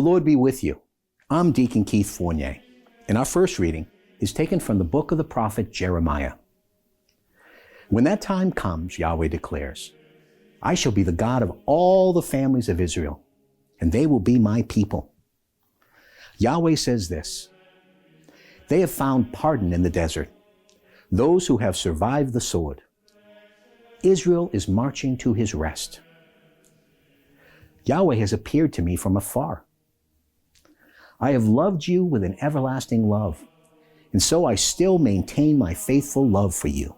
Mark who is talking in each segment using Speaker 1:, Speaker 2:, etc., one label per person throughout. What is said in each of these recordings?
Speaker 1: The Lord be with you. I'm Deacon Keith Fournier, and our first reading is taken from the book of the prophet Jeremiah. When that time comes, Yahweh declares, I shall be the God of all the families of Israel, and they will be my people. Yahweh says this, they have found pardon in the desert, those who have survived the sword. Israel is marching to his rest. Yahweh has appeared to me from afar. I have loved you with an everlasting love, and so I still maintain my faithful love for you.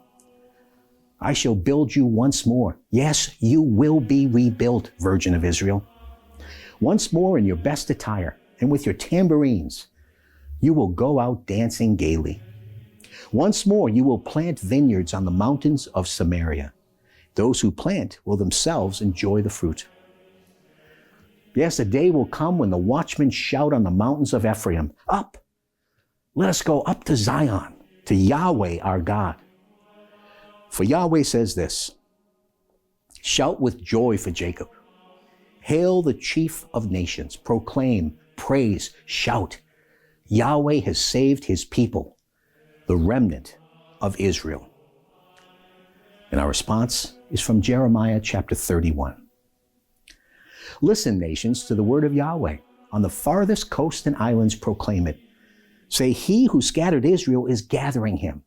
Speaker 1: I shall build you once more. Yes, you will be rebuilt, Virgin of Israel. Once more in your best attire, and with your tambourines, you will go out dancing gaily. Once more you will plant vineyards on the mountains of Samaria. Those who plant will themselves enjoy the fruit. Yes, a day will come when the watchmen shout on the mountains of Ephraim, up! Let us go up to Zion, to Yahweh our God. For Yahweh says this, shout with joy for Jacob. Hail the chief of nations, proclaim, praise, shout. Yahweh has saved his people, the remnant of Israel. And our response is from Jeremiah chapter 31. Listen, nations, to the word of Yahweh. On the farthest coast and islands proclaim it. Say, he who scattered Israel is gathering him,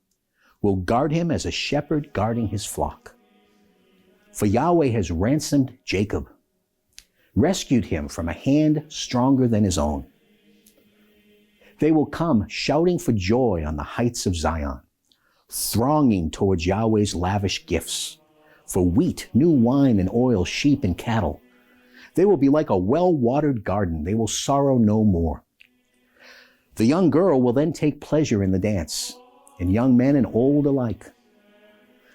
Speaker 1: will guard him as a shepherd guarding his flock. For Yahweh has ransomed Jacob, rescued him from a hand stronger than his own. They will come shouting for joy on the heights of Zion, thronging towards Yahweh's lavish gifts, for wheat, new wine and oil, sheep and cattle. They will be like a well-watered garden. They will sorrow no more. The young girl will then take pleasure in the dance, and young men and old alike.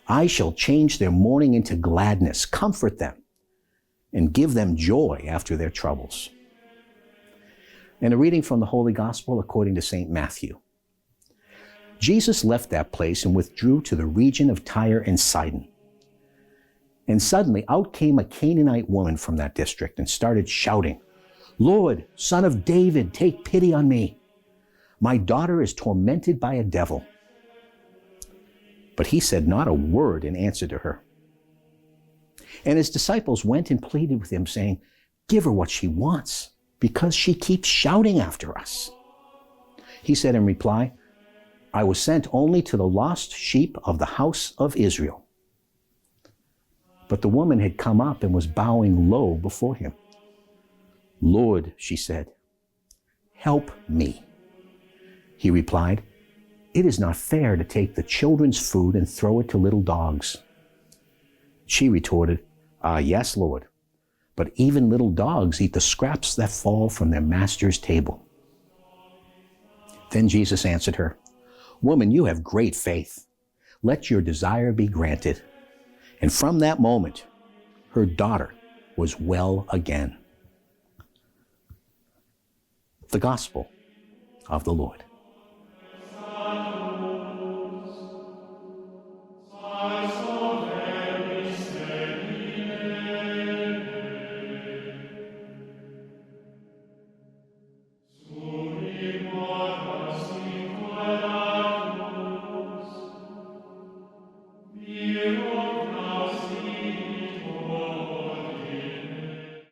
Speaker 1: I shall change their mourning into gladness, comfort them, and give them joy after their troubles. And a reading from the Holy Gospel according to St. Matthew. Jesus left that place and withdrew to the region of Tyre and Sidon. And suddenly out came a Canaanite woman from that district and started shouting, Lord, Son of David, take pity on me. My daughter is tormented by a devil. But he said not a word in answer to her. And his disciples went and pleaded with him, saying, give her what she wants, because she keeps shouting after us. He said in reply, I was sent only to the lost sheep of the house of Israel. But the woman had come up and was bowing low before him. Lord, she said, help me. He replied, it is not fair to take the children's food and throw it to little dogs. She retorted, yes, Lord, but even little dogs eat the scraps that fall from their master's table. Then Jesus answered her, woman, you have great faith. Let your desire be granted. And from that moment, her daughter was well again. The Gospel of the Lord.